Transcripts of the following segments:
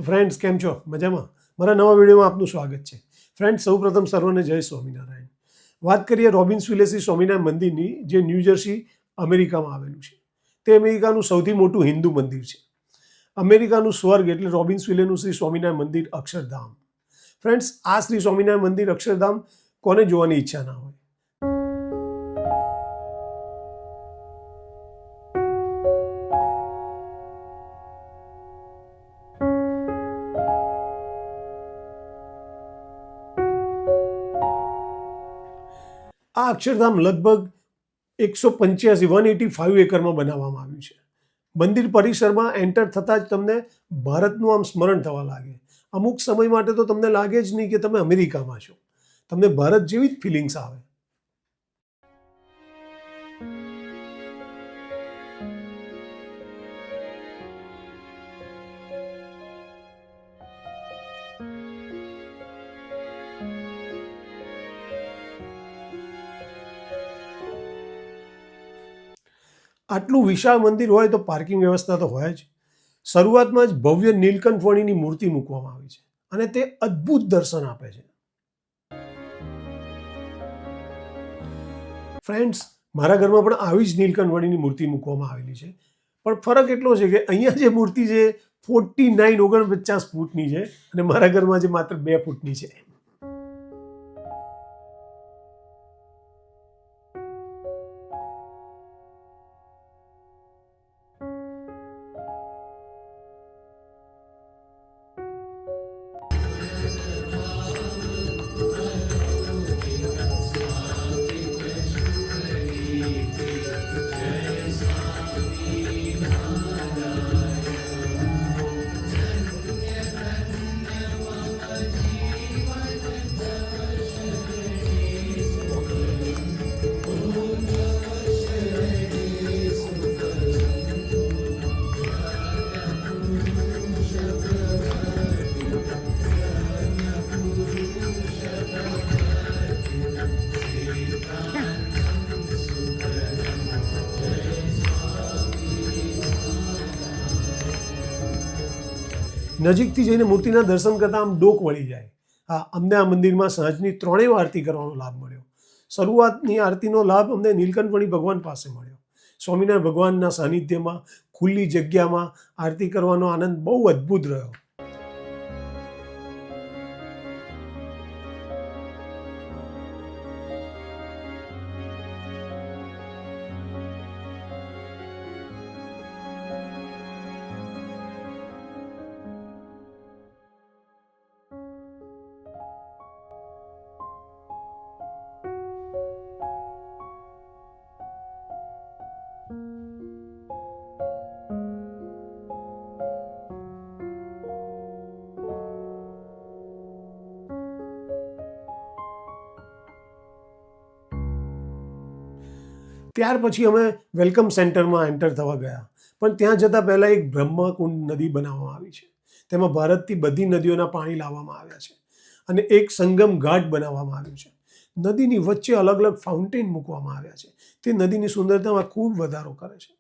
તો ફ્રેન્ડ્સ કેમ છો? મજામાં? મારા નવા વિડીયોમાં આપનું સ્વાગત છે. ફ્રેન્ડ્સ સૌપ્રથમ સર્વને જય સ્વામિનારાયણ. વાત કરીએ રોબિન્સવિલે સ્વામિનારાયણ મંદિરની, જે ન્યૂજર્સી અમેરિકામાં આવેલું છે. તે અમેરિકાનું સૌથી મોટું હિન્દુ મંદિર છે. અમેરિકાનું સ્વર્ગ એટલે રોબિન્સવિલેનું શ્રી સ્વામિનારાયણ મંદિર અક્ષરધામ. ફ્રેન્ડ્સ, આ શ્રી સ્વામિનારાયણ મંદિર અક્ષરધામ કોને જોવાની ઈચ્છા ના હોય? આ અક્ષરધામ લગભગ 185 એકરમાં બનાવવામાં આવ્યું છે. મંદિર પરિસરમાં એન્ટર થતાં જ તમને ભારતનું આમ સ્મરણ થવા લાગે. અમુક સમય માટે તો તમને લાગે જ નહીં કે તમે અમેરિકામાં છો. તમને ભારત જેવી જ ફિલિંગ્સ આવે. આટલું વિશાળ મંદિર હોય તો પાર્કિંગ વ્યવસ્થા તો હોય જ. શરૂઆતમાં જ ભવ્ય નીલકંઠવણીની મૂર્તિ મૂકવામાં આવી છે અને તે અદ્ભુત દર્શન આપે છે. ફ્રેન્ડ્સ, મારા ઘરમાં પણ આવી જ નીલકંઠવણીની મૂર્તિ મૂકવામાં આવેલી છે. પણ ફરક એટલો છે કે અહીંયા જે મૂર્તિ છે 49 ફૂટની છે અને મારા ઘરમાં જે માત્ર 2 ફૂટની છે. નજીકથી જઈને મૂર્તિના દર્શન કરતાં આમ ડોક વળી જાય. હા, અમને આ મંદિરમાં સાંજની 3 આરતી કરવાનો લાભ મળ્યો. શરૂઆતની આરતીનો લાભ અમને નીલકંઠવણી ભગવાન પાસે મળ્યો. સ્વામિનારાયણ ભગવાનના સાનિધ્યમાં ખુલ્લી જગ્યામાં આરતી કરવાનો આનંદ બહુ અદ્ભુત રહ્યો. ત્યાર પછી અમે વેલકમ સેન્ટરમાં એન્ટર થવા ગયા. પણ ત્યાં જતાં પહેલાં એક બ્રહ્મકુંડ નદી બનાવવામાં આવી છે. તેમાં ભારતથી બધી નદીઓના પાણી લાવવામાં આવ્યા છે અને એક સંગમ ઘાટ બનાવવામાં આવ્યું છે. નદીની વચ્ચે અલગ અલગ ફાઉન્ટેન મૂકવામાં આવ્યા છે. તે નદીની સુંદરતામાં ખૂબ વધારો કરે છે.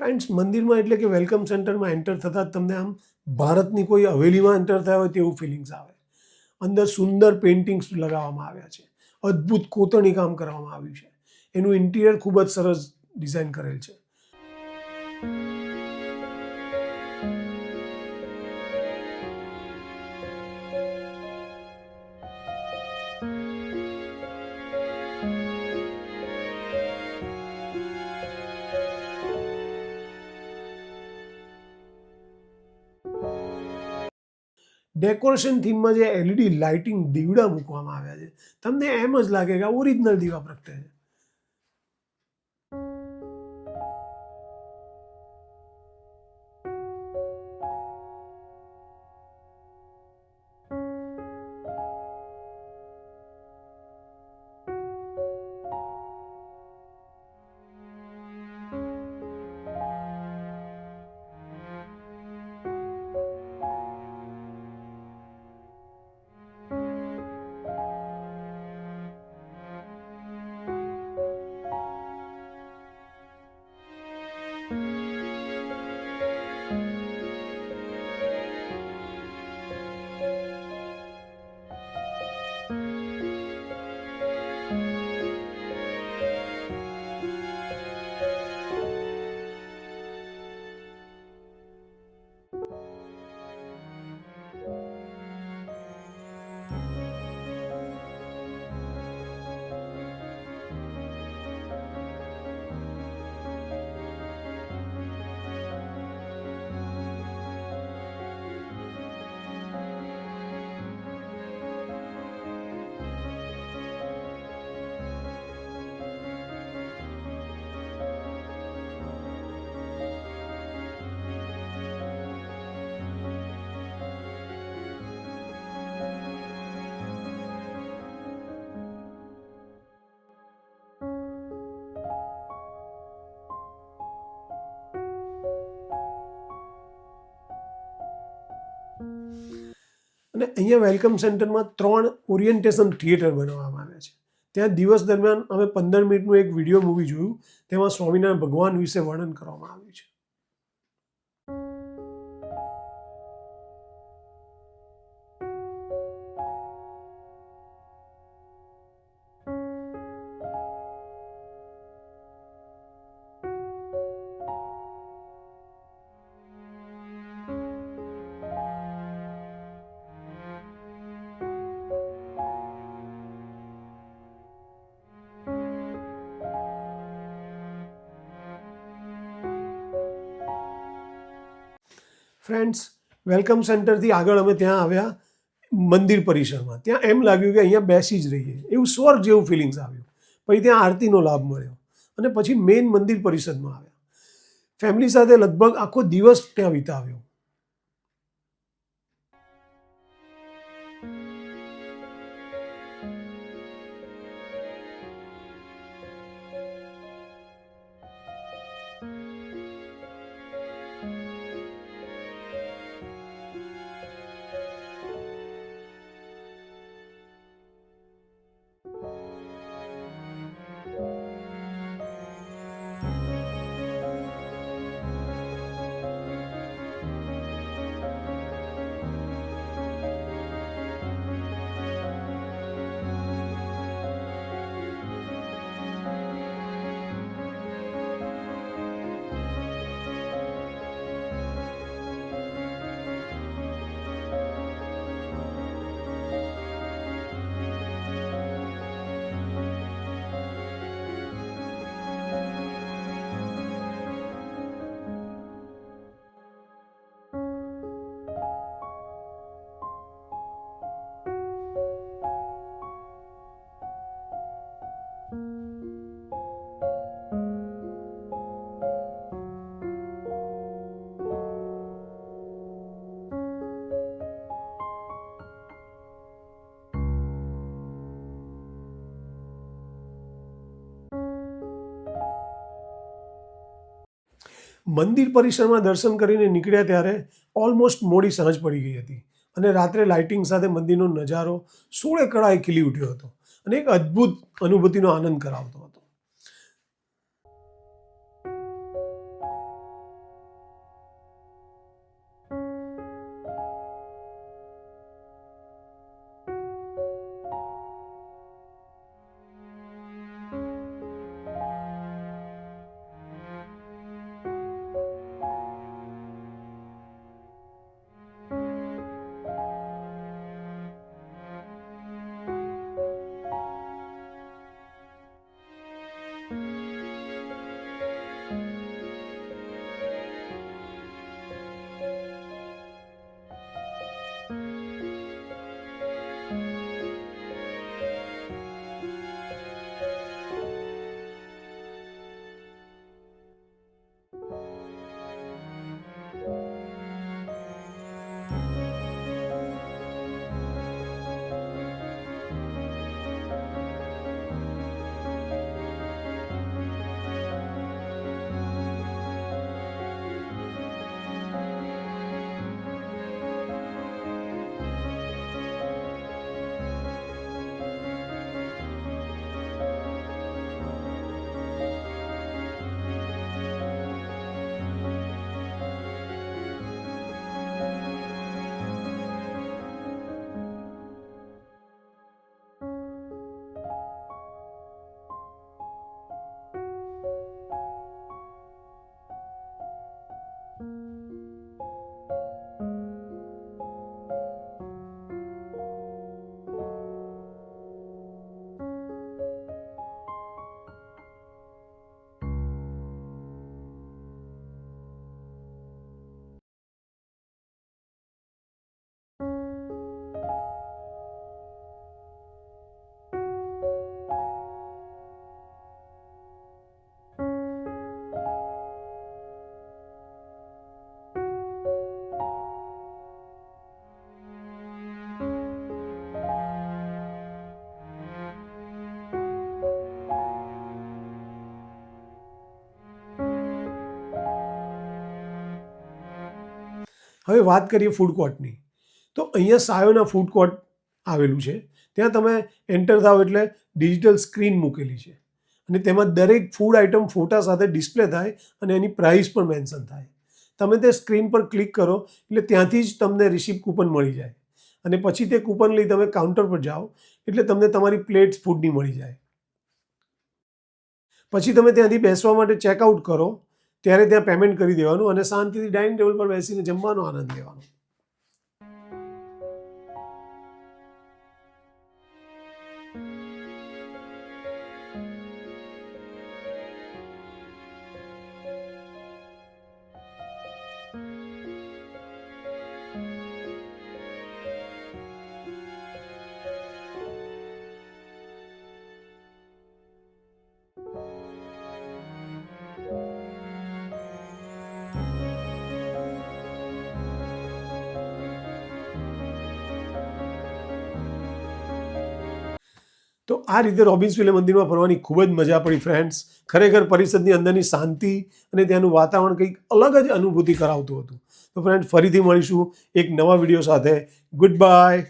ફ્રેન્ડ્સ, મંદિરમાં એટલે કે વેલકમ સેન્ટરમાં એન્ટર થતાં જ તમને આમ ભારતની કોઈ હવેલીમાં એન્ટર થયા હોય તેવું ફિલિંગ્સ આવે. અંદર સુંદર પેઇન્ટિંગ્સ લગાવવામાં આવ્યા છે, અદ્ભુત કોતરણી કામ કરવામાં આવ્યું છે, એનું ઇન્ટિરિયર ખૂબ જ સરસ ડિઝાઇન કરેલ છે. ડેકોરેશન થીમમાં જે એલઈડી લાઇટિંગ દીવડા મૂકવામાં આવ્યા છે, તમને એમ જ લાગે કે આ ઓરિજિનલ દીવા પ્રગટે છે. અને અહીંયા વેલકમ સેન્ટરમાં 3 ઓરિએન્ટેશન થિયેટર બનાવવામાં આવ્યા છે. ત્યાં દિવસ દરમિયાન અમે 15 મિનિટનું એક વિડીયો મૂવી જોયું, તેમાં સ્વામિનારાયણ ભગવાન વિશે વર્ણન કરવામાં આવ્યું છે. ફ્રેન્ડ્સ, વેલકમ સેન્ટરથી આગળ અમે ત્યાં આવ્યા મંદિર પરિસરમાં. ત્યાં એમ લાગ્યું કે અહીંયા બેસી જ રહીએ, એવું સ્વર્ગ જેવું ફિલિંગ્સ આવ્યું. પછી ત્યાં આરતીનો લાભ મળ્યો અને પછી મેઇન મંદિર પરિસરમાં આવ્યા. ફેમિલી સાથે લગભગ આખો દિવસ ત્યાં વિતાવ્યો. મંદિર પરિસરમાં દર્શન કરીને નીકળ્યા ત્યારે ઓલમોસ્ટ મોડી સાંજ પડી ગઈ હતી અને રાત્રે લાઇટિંગ સાથે મંદિરનો નજારો 16 કળાએ ખીલી ઉઠ્યો હતો અને એક અદ્ભુત અનુભૂતિનો આનંદ કરાવતો હતો. હવે વાત કરીએ ફૂડ કોર્ટની. તો અહીંયા સાયોના ફૂડ કોર્ટ આવેલું છે. ત્યાં તમે એન્ટર થાવ એટલે ડિજિટલ સ્ક્રીન મૂકેલી છે અને તેમાં દરેક ફૂડ આઇટમ ફોટા સાથે ડિસ્પ્લે થાય અને એની પ્રાઇસ પણ મેન્શન થાય. તમે તે સ્ક્રીન પર ક્લિક કરો એટલે ત્યાંથી જ તમને રિસિપ્ટ કૂપન મળી જાય અને પછી તે કૂપન લઈ તમે કાઉન્ટર પર જાઓ એટલે તમને તમારી પ્લેટ ફૂડની મળી જાય. પછી તમે ત્યાંથી બેસવા માટે ચેકઆઉટ કરો ત્યારે ત્યાં પેમેન્ટ કરી દેવાનું અને શાંતિથી ડાઇનિંગ ટેબલ પર બેસીને જમવાનો આનંદ લેવાનો. તો આ રીતે રોબિન્સવિલે મંદિરમાં ફરવાની ખૂબ જ મજા પડી ફ્રેન્ડ્સ. ખરેખર પરિષદની અંદરની શાંતિ અને ત્યાંનું વાતાવરણ કંઈક અલગ જ અનુભૂતિ કરાવતું હતું. તો ફ્રેન્ડ્સ ફરીથી મળીશું એક નવા વિડીયો સાથે. Good bye.